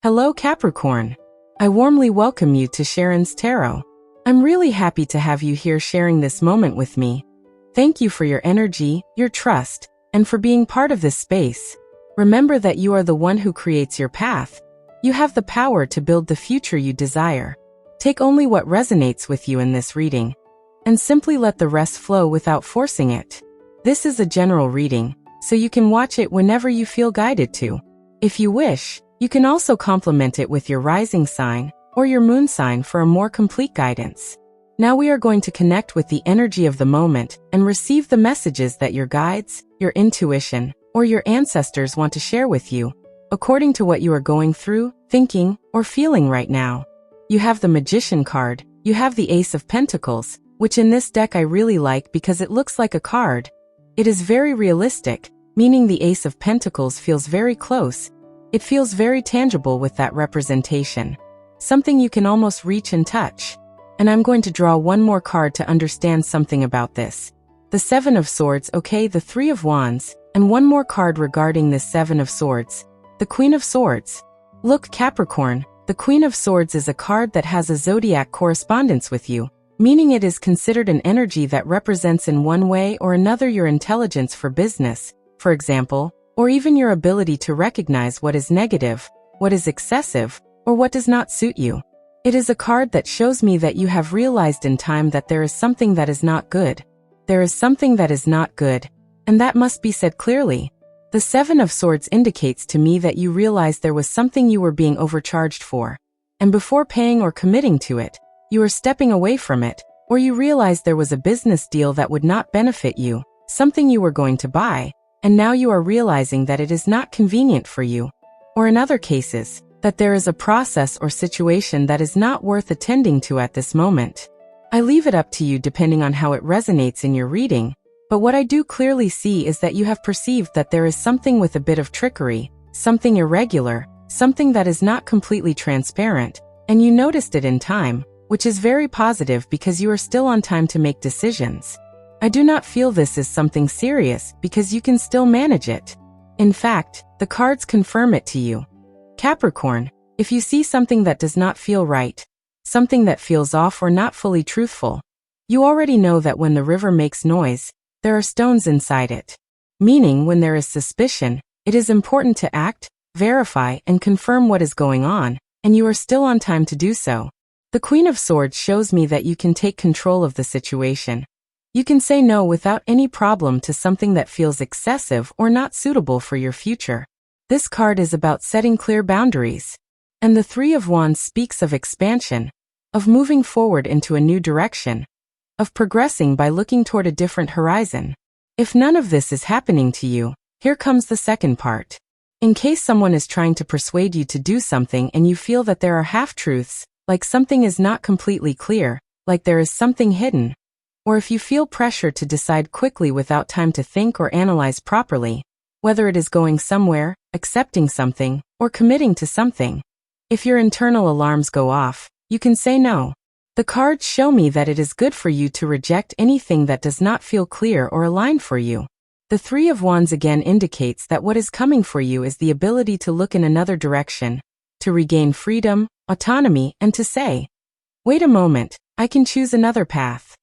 Hello Capricorn. I warmly welcome you to SHARO'N's Tarot. I'm really happy to have you here sharing this moment with me. Thank you for your energy, your trust, and for being part of this space. Remember that you are the one who creates your path. You have the power to build the future you desire. Take only what resonates with you in this reading, and simply let the rest flow without forcing it. This is a general reading, so you can watch it whenever you feel guided to. If you wish, you can also complement it with your rising sign or your moon sign for a more complete guidance. Now we are going to connect with the energy of the moment and receive the messages that your guides, your intuition, or your ancestors want to share with you, according to what you are going through, thinking, or feeling right now. You have the Magician card, you have the Ace of Pentacles, which in this deck I really like because it looks like a card. It is very realistic, meaning the Ace of Pentacles feels very close. It feels very tangible with that representation. Something you can almost reach and touch. And I'm going to draw one more card to understand something about this. The Seven of Swords, okay, the Three of Wands, and one more card regarding this Seven of Swords. The Queen of Swords. Look, Capricorn, the Queen of Swords is a card that has a zodiac correspondence with you, meaning it is considered an energy that represents in one way or another your intelligence for business, for example, or even your ability to recognize what is negative, what is excessive, or what does not suit you. It is a card that shows me that you have realized in time that there is something that is not good. There is something that is not good, and that must be said clearly. The Seven of Swords indicates to me that you realized there was something you were being overcharged for, and before paying or committing to it, you are stepping away from it, or you realized there was a business deal that would not benefit you, something you were going to buy, and now you are realizing that it is not convenient for you. Or in other cases, that there is a process or situation that is not worth attending to at this moment. I leave it up to you depending on how it resonates in your reading, but what I do clearly see is that you have perceived that there is something with a bit of trickery, something irregular, something that is not completely transparent, and you noticed it in time, which is very positive because you are still on time to make decisions. I do not feel this is something serious because you can still manage it. In fact, the cards confirm it to you. Capricorn, if you see something that does not feel right, something that feels off or not fully truthful, you already know that when the river makes noise, there are stones inside it. Meaning when there is suspicion, it is important to act, verify, and confirm what is going on, and you are still on time to do so. The Queen of Swords shows me that you can take control of the situation. You can say no without any problem to something that feels excessive or not suitable for your future. This card is about setting clear boundaries. And the Three of Wands speaks of expansion, of moving forward into a new direction, of progressing by looking toward a different horizon. If none of this is happening to you, here comes the second part. In case someone is trying to persuade you to do something and you feel that there are half-truths, like something is not completely clear, like there is something hidden, or if you feel pressure to decide quickly without time to think or analyze properly, whether it is going somewhere, accepting something, or committing to something. If your internal alarms go off, you can say no. The cards show me that it is good for you to reject anything that does not feel clear or aligned for you. The Three of Wands again indicates that what is coming for you is the ability to look in another direction, to regain freedom, autonomy, and to say, wait a moment, I can choose another path.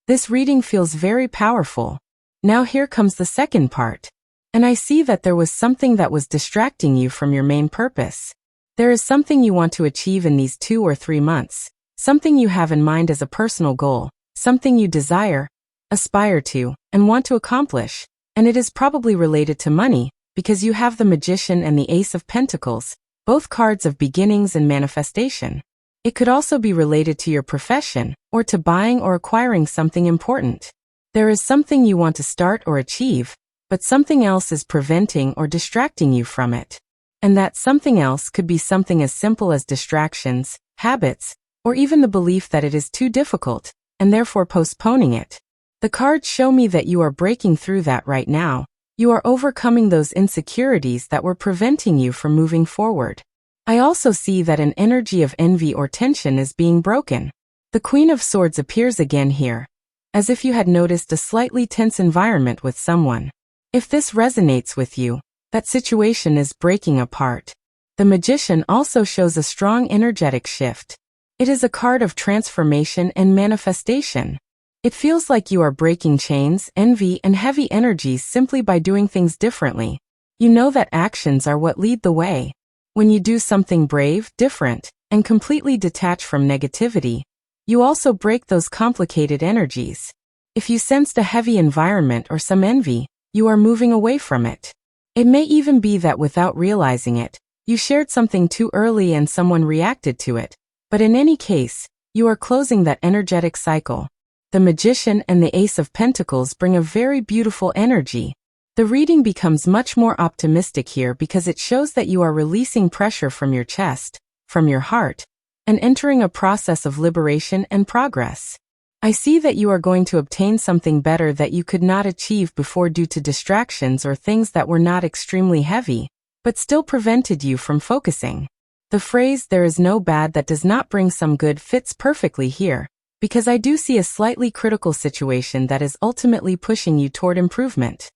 This reading feels very powerful. Now here comes the second part. And I see that there was something that was distracting you from your main purpose. There is something you want to achieve in these 2 or 3 months, something you have in mind as a personal goal, something you desire, aspire to, and want to accomplish. And it is probably related to money, because you have the Magician and the Ace of Pentacles, both cards of beginnings and manifestation. It could also be related to your profession, or to buying or acquiring something important. There is something you want to start or achieve, but something else is preventing or distracting you from it. And that something else could be something as simple as distractions, habits, or even the belief that it is too difficult, and therefore postponing it. The cards show me that you are breaking through that right now. You are overcoming those insecurities that were preventing you from moving forward. I also see that an energy of envy or tension is being broken. The Queen of Swords appears again here, as if you had noticed a slightly tense environment with someone. If this resonates with you, that situation is breaking apart. The Magician also shows a strong energetic shift. It is a card of transformation and manifestation. It feels like you are breaking chains, envy, and heavy energies simply by doing things differently. You know that actions are what lead the way. When you do something brave, different, and completely detached from negativity, you also break those complicated energies. If you sensed a heavy environment or some envy, you are moving away from it. It may even be that without realizing it, you shared something too early and someone reacted to it. But in any case, you are closing that energetic cycle. The Magician and the Ace of Pentacles bring a very beautiful energy. The reading becomes much more optimistic here because it shows that you are releasing pressure from your chest, from your heart, and entering a process of liberation and progress. I see that you are going to obtain something better that you could not achieve before due to distractions or things that were not extremely heavy, but still prevented you from focusing. The phrase, "there is no bad that does not bring some good," fits perfectly here, because I do see a slightly critical situation that is ultimately pushing you toward improvement.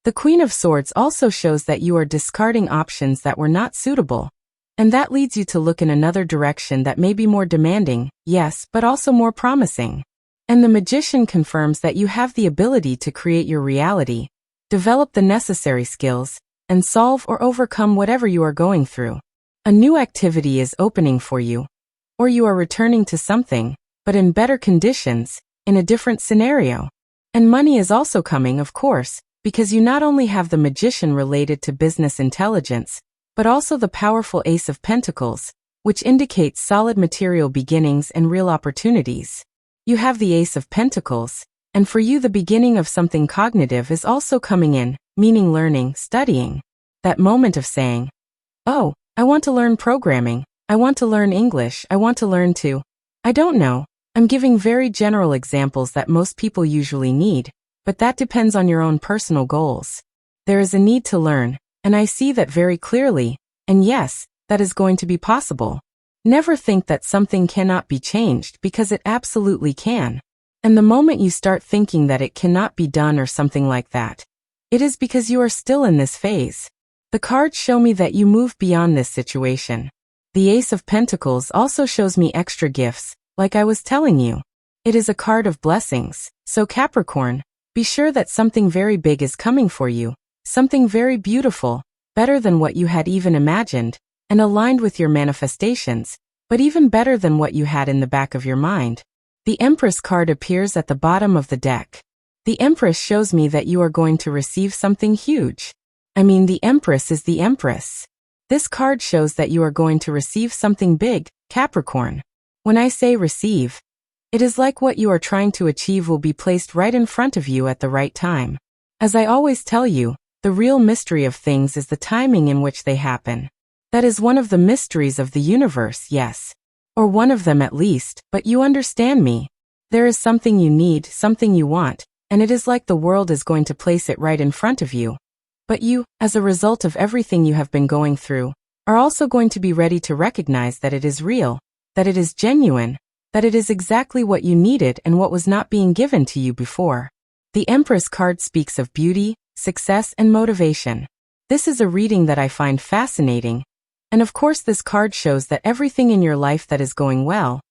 The Queen of Swords also shows that you are discarding options that were not suitable, and that leads you to look in another direction that may be more demanding, yes, but also more promising. And the Magician confirms that you have the ability to create your reality, develop the necessary skills, and solve or overcome whatever you are going through. A new activity is opening for you, or you are returning to something, but in better conditions, in a different scenario. And money is also coming, of course, because you not only have the Magician related to business intelligence, but also the powerful Ace of Pentacles, which indicates solid material beginnings and real opportunities. You have the Ace of Pentacles, and for you the beginning of something cognitive is also coming in, meaning learning, studying. That moment of saying, "Oh, I want to learn programming, I want to learn English, I want to learn to, I don't know." I'm giving very general examples that most people usually need, but that depends on your own personal goals. There is a need to learn, and I see that very clearly, and yes, that is going to be possible. Never think that something cannot be changed because it absolutely can. And the moment you start thinking that it cannot be done or something like that, it is because you are still in this phase. The cards show me that you move beyond this situation. The Ace of Pentacles also shows me extra gifts, like I was telling you. It is a card of blessings, so Capricorn, be sure that something very big is coming for you, something very beautiful, better than what you had even imagined, and aligned with your manifestations, but even better than what you had in the back of your mind. The Empress card appears at the bottom of the deck. The Empress shows me that you are going to receive something huge. I mean, the Empress is the Empress. This card shows that you are going to receive something big, Capricorn. When I say receive, it is like what you are trying to achieve will be placed right in front of you at the right time. As I always tell you, the real mystery of things is the timing in which they happen. That is one of the mysteries of the universe, yes. Or one of them at least, but you understand me. There is something you need, something you want, and it is like the world is going to place it right in front of you. But you, as a result of everything you have been going through, are also going to be ready to recognize that it is real, that it is genuine, that it is exactly what you needed and what was not being given to you before. The Empress card speaks of beauty, success, and motivation. This is a reading that I find fascinating, and of course this card shows that everything in your life that is going well,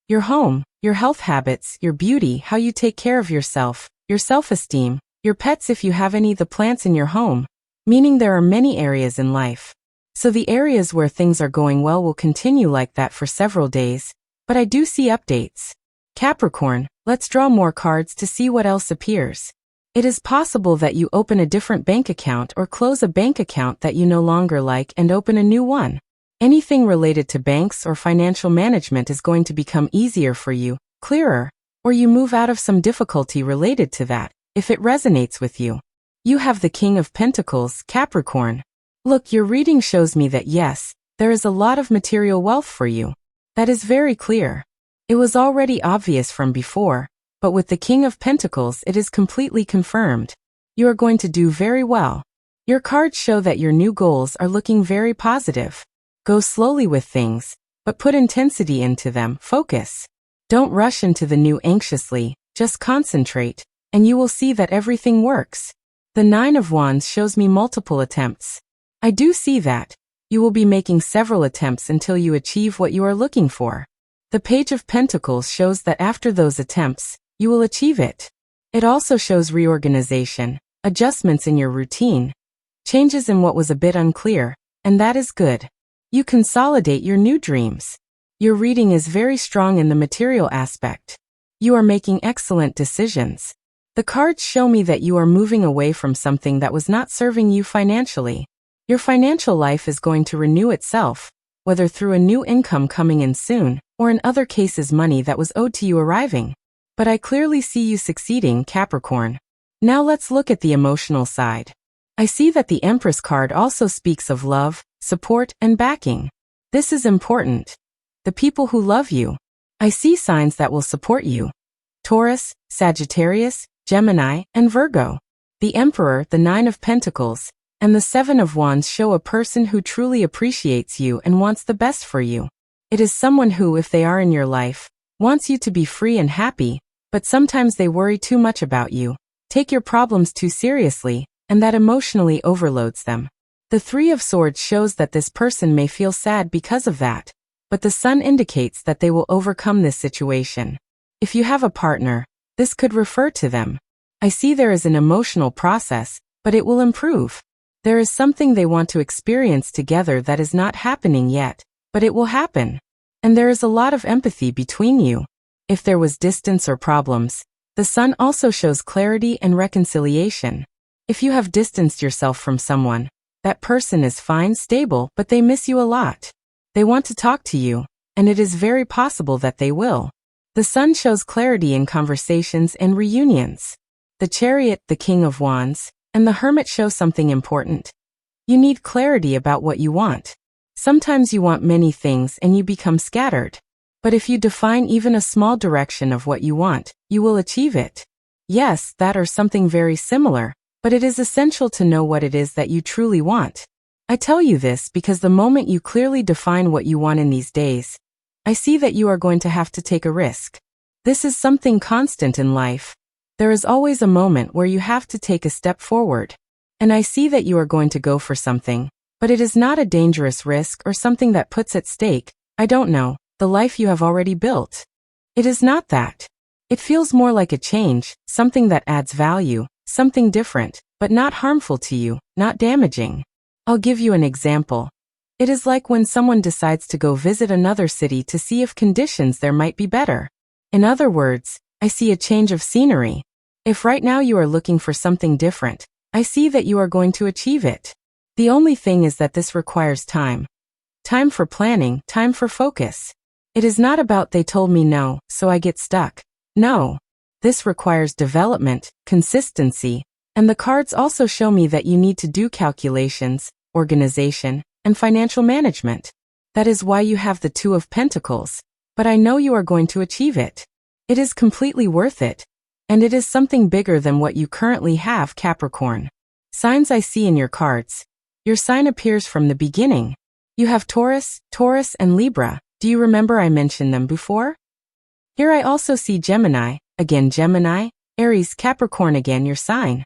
your home, your health habits, your beauty, how you take care of yourself, your self-esteem, your pets if you have any, the plants in your home, meaning there are many areas in life. So the areas where things are going well will continue like that for several days, but I do see updates. Capricorn, let's draw more cards to see what else appears. It is possible that you open a different bank account or close a bank account that you no longer like and open a new one. Anything related to banks or financial management is going to become easier for you, clearer, or you move out of some difficulty related to that, if it resonates with you. You have the King of Pentacles, Capricorn. Look, your reading shows me that yes, there is a lot of material wealth for you. That is very clear. It was already obvious from before, but with the King of Pentacles it is completely confirmed. You are going to do very well. Your cards show that your new goals are looking very positive. Go slowly with things, but put intensity into them, focus. Don't rush into the new anxiously, just concentrate, and you will see that everything works. The Nine of Wands shows me multiple attempts. I do see that. You will be making several attempts until you achieve what you are looking for. The Page of Pentacles shows that after those attempts, you will achieve it. It also shows reorganization, adjustments in your routine, changes in what was a bit unclear, and that is good. You consolidate your new dreams. Your reading is very strong in the material aspect. You are making excellent decisions. The cards show me that you are moving away from something that was not serving you financially. Your financial life is going to renew itself, whether through a new income coming in soon, or in other cases money that was owed to you arriving. But I clearly see you succeeding, Capricorn. Now let's look at the emotional side. I see that the Empress card also speaks of love, support, and backing. This is important. The people who love you. I see signs that will support you. Taurus, Sagittarius, Gemini, and Virgo. The Emperor, the Nine of Pentacles, and the Seven of Wands show a person who truly appreciates you and wants the best for you. It is someone who, if they are in your life, wants you to be free and happy, but sometimes they worry too much about you, take your problems too seriously, and that emotionally overloads them. The Three of Swords shows that this person may feel sad because of that, but the Sun indicates that they will overcome this situation. If you have a partner, this could refer to them. I see there is an emotional process, but it will improve. There is something they want to experience together that is not happening yet, but it will happen. And there is a lot of empathy between you. If there was distance or problems, the Sun also shows clarity and reconciliation. If you have distanced yourself from someone, that person is fine, stable, but they miss you a lot. They want to talk to you, and it is very possible that they will. The Sun shows clarity in conversations and reunions. The Chariot, the King of Wands, and the Hermit show something important. You need clarity about what you want. Sometimes you want many things and you become scattered. But if you define even a small direction of what you want, you will achieve it. Yes, that or something very similar, but it is essential to know what it is that you truly want. I tell you this because the moment you clearly define what you want in these days, I see that you are going to have to take a risk. This is something constant in life. There is always a moment where you have to take a step forward. And I see that you are going to go for something, but it is not a dangerous risk or something that puts at stake, I don't know, the life you have already built. It is not that. It feels more like a change, something that adds value, something different, but not harmful to you, not damaging. I'll give you an example. It is like when someone decides to go visit another city to see if conditions there might be better. In other words, I see a change of scenery. If right now you are looking for something different, I see that you are going to achieve it. The only thing is that this requires time. Time for planning, time for focus. It is not about they told me no, so I get stuck. No. This requires development, consistency, and the cards also show me that you need to do calculations, organization, and financial management. That is why you have the Two of Pentacles, but I know you are going to achieve it. It is completely worth it, and it is something bigger than what you currently have, Capricorn. Signs I see in your cards. Your sign appears from the beginning. You have Taurus, and Libra. Do you remember I mentioned them before? Here I also see Gemini, again Gemini, Aries, Capricorn, again your sign.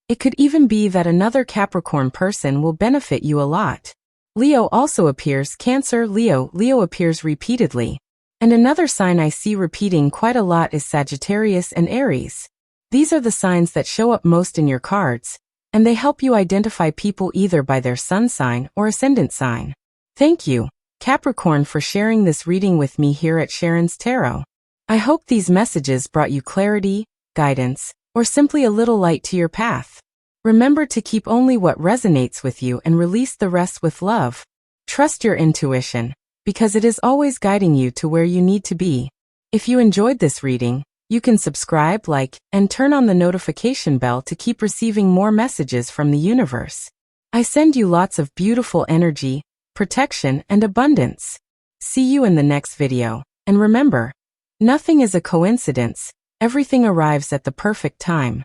It could even be that another Capricorn person will benefit you a lot. Leo also appears, Cancer, Leo appears repeatedly. And another sign I see repeating quite a lot is Sagittarius and Aries. These are the signs that show up most in your cards, and they help you identify people either by their sun sign or ascendant sign. Thank you, Capricorn, for sharing this reading with me here at SHARO'N's Tarot. I hope these messages brought you clarity, guidance, or simply a little light to your path. Remember to keep only what resonates with you and release the rest with love. Trust your intuition, because it is always guiding you to where you need to be. If you enjoyed this reading, you can subscribe, like, and turn on the notification bell to keep receiving more messages from the universe. I send you lots of beautiful energy, protection, and abundance. See you in the next video, and remember, nothing is a coincidence, everything arrives at the perfect time.